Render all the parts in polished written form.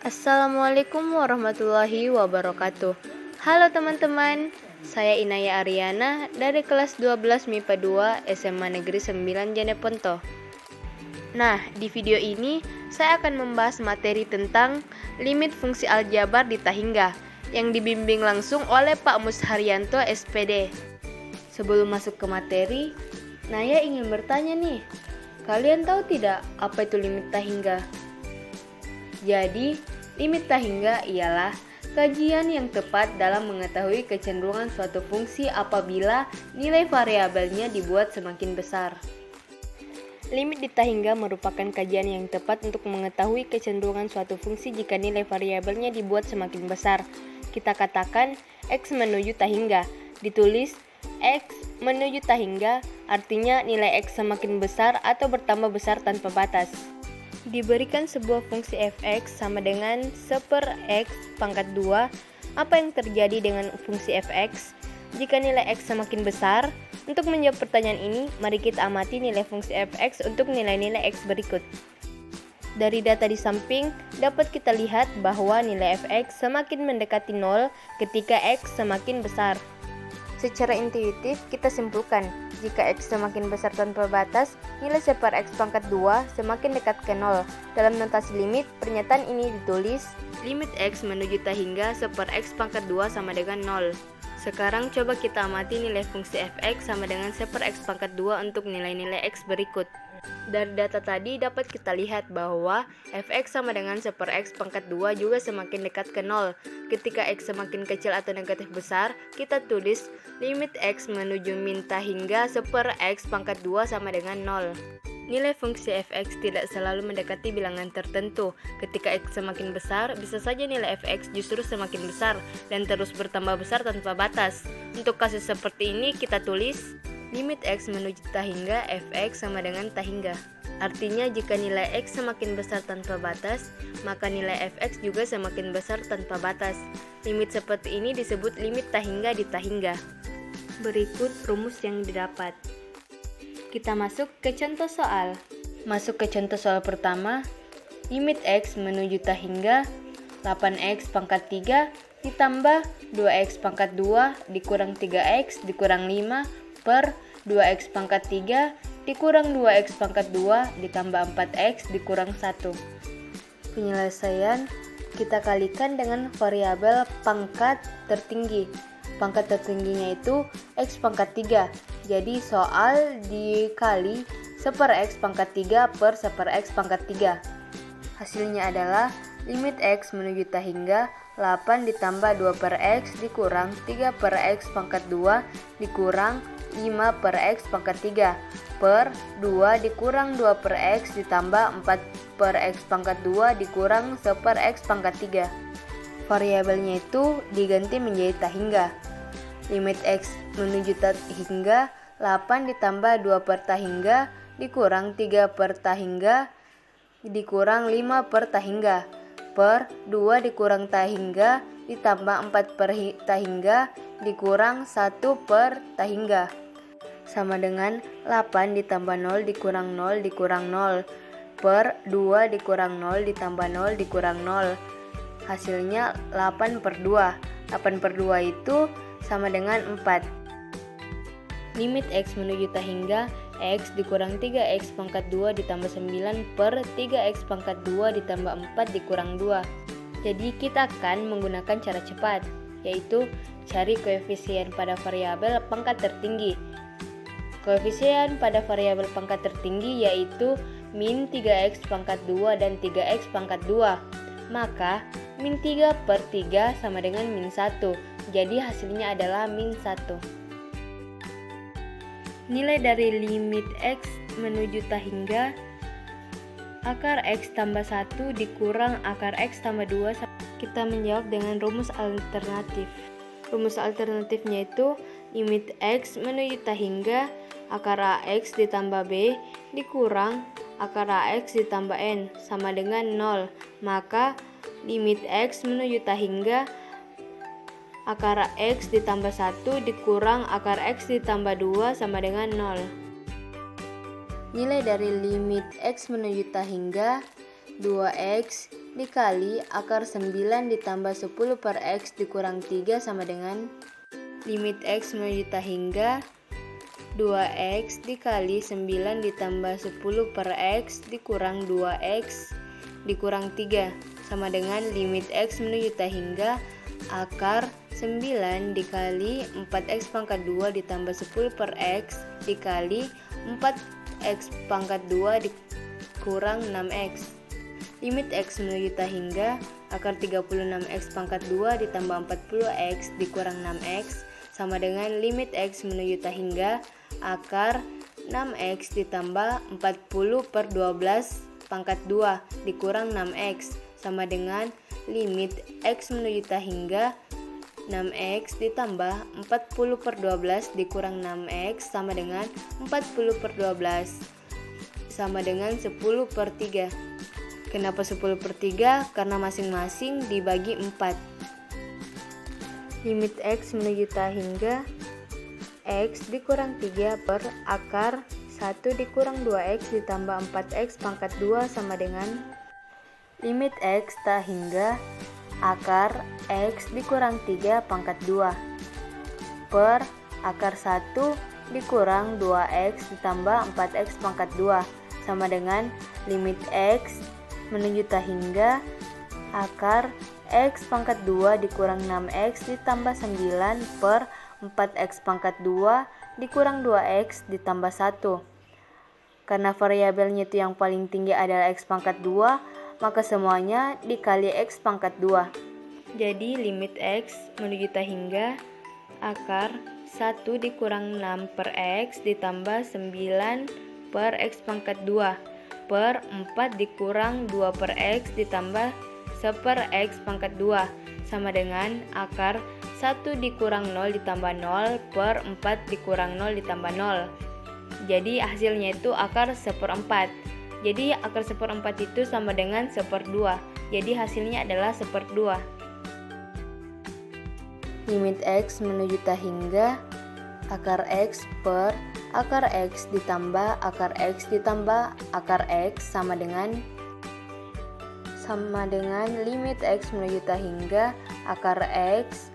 Assalamualaikum warahmatullahi wabarakatuh. Halo teman-teman, saya Inaya Ariana dari kelas 12 MIPA 2 SMA Negeri 9 Jeneponto. Nah, di video ini saya akan membahas materi tentang limit fungsi aljabar di Tahingga yang dibimbing langsung oleh Pak Musharyanto SPD. Sebelum masuk ke materi, Naya ingin bertanya nih, kalian tahu tidak apa itu limit Tahingga? Jadi, limit Tahingga ialah kajian yang tepat dalam mengetahui kecenderungan suatu fungsi apabila nilai variabelnya dibuat semakin besar. Limit di Tahingga merupakan kajian yang tepat untuk mengetahui kecenderungan suatu fungsi jika nilai variabelnya dibuat semakin besar. Kita katakan X menuju Tahingga, ditulis X menuju Tahingga, artinya nilai X semakin besar atau bertambah besar tanpa batas. Diberikan sebuah fungsi fx sama dengan 1/x pangkat 2, apa yang terjadi dengan fungsi fx jika nilai x semakin besar? Untuk menjawab pertanyaan ini, mari kita amati nilai fungsi fx untuk nilai-nilai x berikut. Dari data di samping, dapat kita lihat bahwa nilai fx semakin mendekati 0 ketika x semakin besar. Secara intuitif, kita simpulkan, jika X semakin besar tanpa batas, nilai 1/x pangkat 2 semakin dekat ke 0. Dalam notasi limit, pernyataan ini ditulis, limit X menuju Tahingga 1/x pangkat 2 sama dengan 0. Sekarang coba kita amati nilai fungsi fx sama dengan 1/x pangkat 2 untuk nilai-nilai X berikut. Dari data tadi dapat kita lihat bahwa fx sama dengan 1/x pangkat 2 juga semakin dekat ke 0. Ketika x semakin kecil atau negatif besar, kita tulis limit x menuju min Tahingga 1/x pangkat 2 sama dengan 0. Nilai fungsi fx tidak selalu mendekati bilangan tertentu. Ketika x semakin besar, bisa saja nilai fx justru semakin besar dan terus bertambah besar tanpa batas. Untuk kasus seperti ini kita tulis limit x menuju Tahingga fx sama dengan Tahingga. Artinya jika nilai x semakin besar tanpa batas, maka nilai fx juga semakin besar tanpa batas. Limit seperti ini disebut limit Tahingga di Tahingga. Berikut rumus yang didapat. Kita masuk ke contoh soal. Masuk ke contoh soal pertama, limit x menuju Tahingga 8x pangkat 3 ditambah 2x pangkat 2 dikurang 3x dikurang 5 per 2x pangkat 3 dikurang 2x pangkat 2 ditambah 4x dikurang 1. Penyelesaian kita kalikan dengan variabel pangkat tertinggi. Pangkat tertingginya itu x pangkat 3. Jadi soal dikali 1/x pangkat 3 per 1/x pangkat 3. Hasilnya adalah limit x menuju Tahingga 8 ditambah 2/x dikurang 3/x pangkat 2 dikurang 5/x pangkat 3 per 2 dikurang 2/x ditambah 4/x pangkat 2 dikurang 1/x pangkat 3. Variabelnya itu diganti menjadi Tahingga. Limit x menuju Tahingga 8 ditambah 2 per Tahingga dikurang 3 per Tahingga dikurang 5 per Tahingga per 2 dikurang Tahingga ditambah 4 per Tahingga dikurang 1 per Tahingga sama dengan 8 ditambah 0 dikurang 0 dikurang 0 per 2 dikurang 0 ditambah 0 dikurang 0. Hasilnya 8 per 2. 8 per 2 itu sama dengan 4. Limit x menuju Tahingga x dikurang 3x pangkat 2 ditambah 9 per 3x pangkat 2 ditambah 4 dikurang 2. Jadi kita akan menggunakan cara cepat, yaitu cari koefisien pada variabel pangkat tertinggi. Koefisien pada variabel pangkat tertinggi yaitu min 3x pangkat 2 dan 3x pangkat 2. Maka min 3 per 3 sama dengan min 1. Jadi hasilnya adalah min 1. Nilai dari limit x menuju Tahingga akar x tambah 1 dikurang akar x tambah 2. Kita menjawab dengan rumus alternatif. Rumus alternatifnya itu limit x menuju Tahingga akar ax ditambah b dikurang akar ax ditambah n sama dengan 0. Maka limit x menuju Tahingga akar x ditambah 1 dikurang akar x ditambah 2 sama dengan 0. Nilai dari limit x menuju Tahingga 2x dikali akar 9 ditambah 10 per X dikurang 3 sama dengan limit X menuju juta hingga 2X dikali 9 ditambah 10 per X dikurang 2X dikurang 3 sama dengan limit X menuju juta hingga akar 9 dikali 4X pangkat 2 ditambah 10 per X dikali 4X pangkat 2 dikurang 6X. Limit X menuju juta hingga akar 36X pangkat 2 ditambah 40X dikurang 6X sama dengan limit X menuju juta hingga akar 6X ditambah 40 per 12 pangkat 2 dikurang 6X sama dengan limit X menuju juta hingga 6X ditambah 40 per 12 dikurang 6X sama dengan 40 per 12 sama dengan 10 per 3. Kenapa 10 per 3? Karena masing-masing dibagi 4. Limit X menuju juta hingga X dikurang 3 per akar 1 dikurang 2X ditambah 4X pangkat 2 sama dengan limit X tak hingga akar X dikurang 3 pangkat 2 per akar 1 dikurang 2X ditambah 4X pangkat 2 sama dengan limit X menuju juta hingga akar X pangkat 2 dikurang 6X ditambah 9 per 4X pangkat 2 dikurang 2X ditambah 1. Karena variabelnya itu yang paling tinggi adalah X pangkat 2, maka semuanya dikali X pangkat 2. Jadi limit X menuju juta hingga akar 1 dikurang 6 per X ditambah 9 per X pangkat 2 per 4 dikurang 2 per X ditambah 1 per X pangkat 2 sama dengan akar 1 dikurang 0 ditambah 0 per 4 dikurang 0 ditambah 0. Jadi hasilnya itu akar 1/4. Jadi akar 1/4 itu sama dengan 1/2. Jadi hasilnya adalah 1/2. Limit X menuju juta hingga akar X per akar X ditambah akar X ditambah akar X sama dengan limit X menuju juta hingga akar X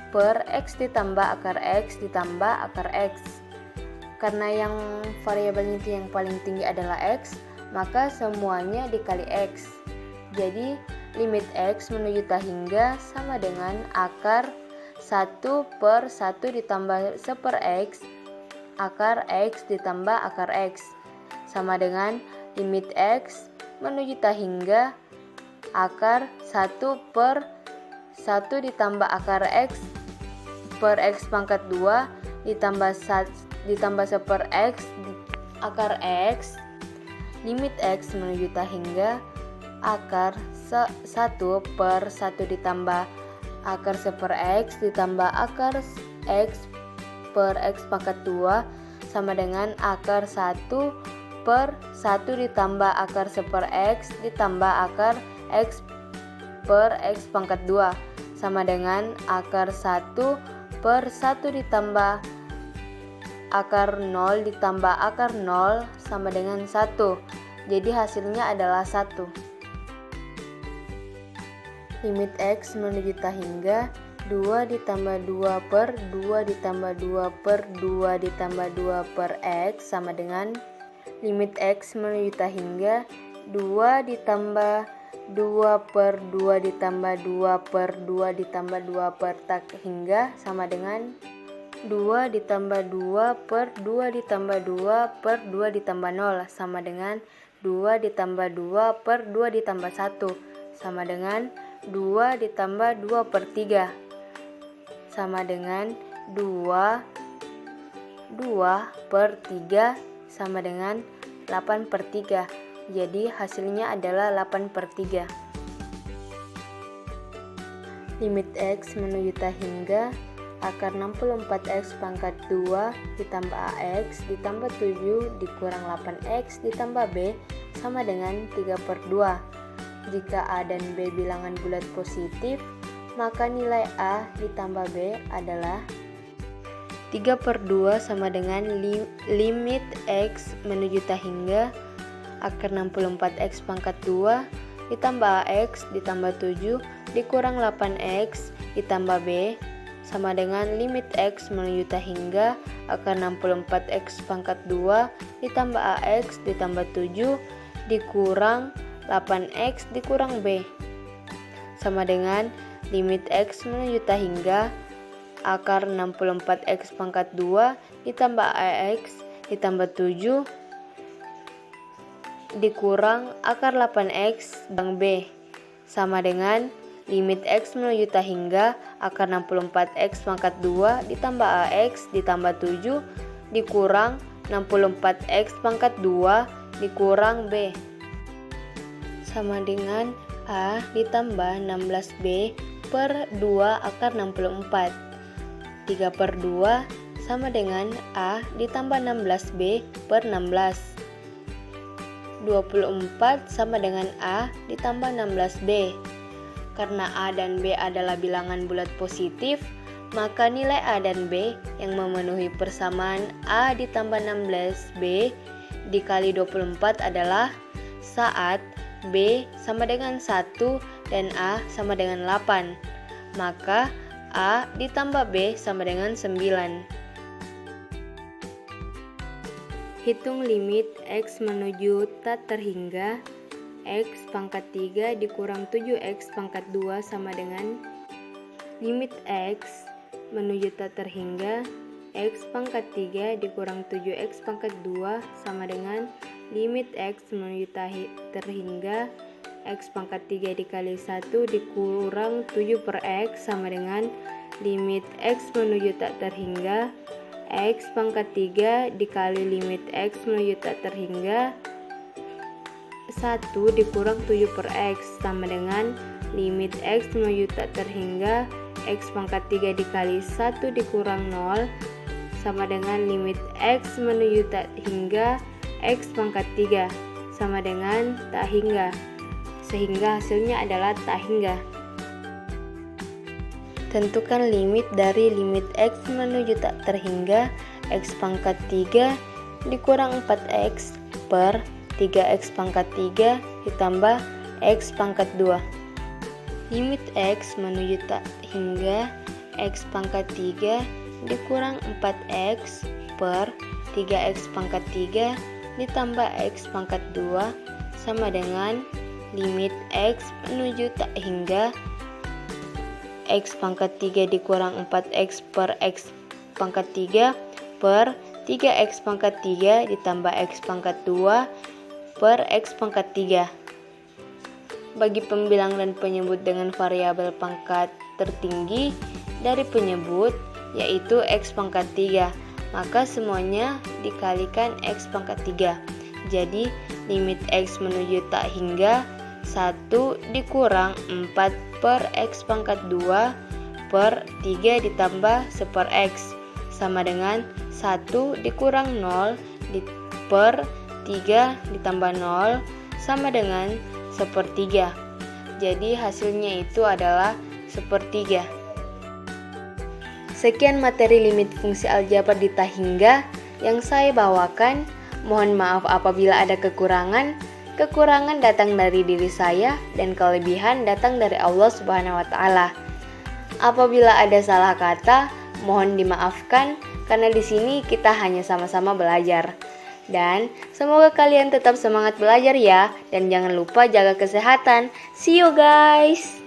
per X ditambah akar X ditambah akar X. Karena yang variabelnya itu yang paling tinggi adalah X, maka semuanya dikali X. Jadi limit X menuju juta hingga sama dengan akar 1 per 1 ditambah 1 per X akar X ditambah akar X sama dengan limit X menuju juta hingga akar 1 per 1 ditambah akar X per X pangkat 2 ditambah 1 per X akar X. Limit X menuju juta hingga akar 1 per 1 ditambah akar 1 per X ditambah akar X per X pangkat 2 sama dengan akar 1 per 1 ditambah akar 1 per X ditambah akar X per X pangkat 2 sama dengan akar 1 per 1 ditambah akar 0 ditambah akar 0 sama dengan 1. Jadi hasilnya adalah 1. Limit X menuju juta hingga 2 ditambah 2 per 2 ditambah 2 per 2 ditambah 2 per X sama dengan limit X menuju juta hingga 2 ditambah 2 per 2 ditambah 2 per 2 ditambah 2 per tak hingga sama dengan 2 ditambah 2 per 2 ditambah 2 per 2 ditambah 0 sama dengan 2 ditambah 2 per 2 ditambah 1 sama dengan 2 ditambah 2 per 3 sama dengan 2 per 3 sama dengan 8 per 3. Jadi hasilnya adalah 8 per 3. Limit X menuju juta hingga akar 64X pangkat 2 ditambah AX ditambah 7 dikurang 8X ditambah B sama dengan 3 per 2. Jika A dan B bilangan bulat positif, maka nilai A ditambah B adalah 3 per 2 sama dengan limit X menuju juta hingga akar 64X pangkat 2 ditambah AX ditambah 7 dikurang 8X ditambah B sama dengan limit X menuju tak hingga akar 64X pangkat 2 ditambah AX ditambah 7 dikurang 8X dikurang B sama dengan limit X menuju tak hingga akar 64X pangkat 2 ditambah AX ditambah 7 dikurang akar 8X bang B sama dengan limit X menuju tak hingga akar 64X pangkat 2 ditambah AX ditambah 7 dikurang 64X pangkat 2 dikurang B sama dengan A ditambah 16B per 2 akar 64. 3 per 2 sama dengan A ditambah 16B per 16. 24 sama dengan A ditambah 16B. Karena A dan B adalah bilangan bulat positif, maka nilai A dan B yang memenuhi persamaan A ditambah 16B dikali 24 adalah saat B sama dengan 1 dan A sama dengan 8. Maka A ditambah B sama dengan 9. Hitung limit X menuju tak terhingga X pangkat 3 dikurang 7X pangkat 2 sama dengan limit X menuju tak terhingga X pangkat 3 dikurang 7X pangkat 2 sama dengan limit X menuju tak terhingga X pangkat 3 dikali 1 dikurang 7 per X sama dengan limit X menuju tak terhingga X pangkat 3 dikali limit X menuju tak terhingga 1 dikurang 7 per X sama dengan limit X menuju tak terhingga X pangkat 3 dikali 1 dikurang 0 sama dengan limit X menuju tak hingga X pangkat 3 sama dengan tak hingga, sehingga hasilnya adalah tak hingga. Tentukan limit dari limit X menuju tak terhingga X pangkat 3 dikurang 4X per 3X pangkat 3 ditambah X pangkat 2. Limit X menuju tak hingga X pangkat 3 dikurang 4X per 3X pangkat 3 ditambah X pangkat 2 sama dengan limit X menuju tak hingga X pangkat 3 dikurang 4X per X pangkat 3 per 3X pangkat 3 ditambah X pangkat 2 per X pangkat 3. Bagi pembilang dan penyebut dengan variabel pangkat tertinggi dari penyebut yaitu X pangkat 3, maka semuanya dikalikan X pangkat 3. Jadi limit X menuju tak hingga 1 dikurang 4 per X pangkat 2 per 3 ditambah 1 per X sama dengan 1 dikurang 0 per 3 ditambah 0 sama dengan 1/3. Jadi hasilnya itu adalah 1/3. Sekian materi limit fungsi aljabar di tak hingga yang saya bawakan. Mohon maaf apabila ada kekurangan. Kekurangan datang dari diri saya dan kelebihan datang dari Allah Subhanahu wa taala. Apabila ada salah kata, mohon dimaafkan karena di sini kita hanya sama-sama belajar. Dan semoga kalian tetap semangat belajar ya, dan jangan lupa jaga kesehatan. See you guys.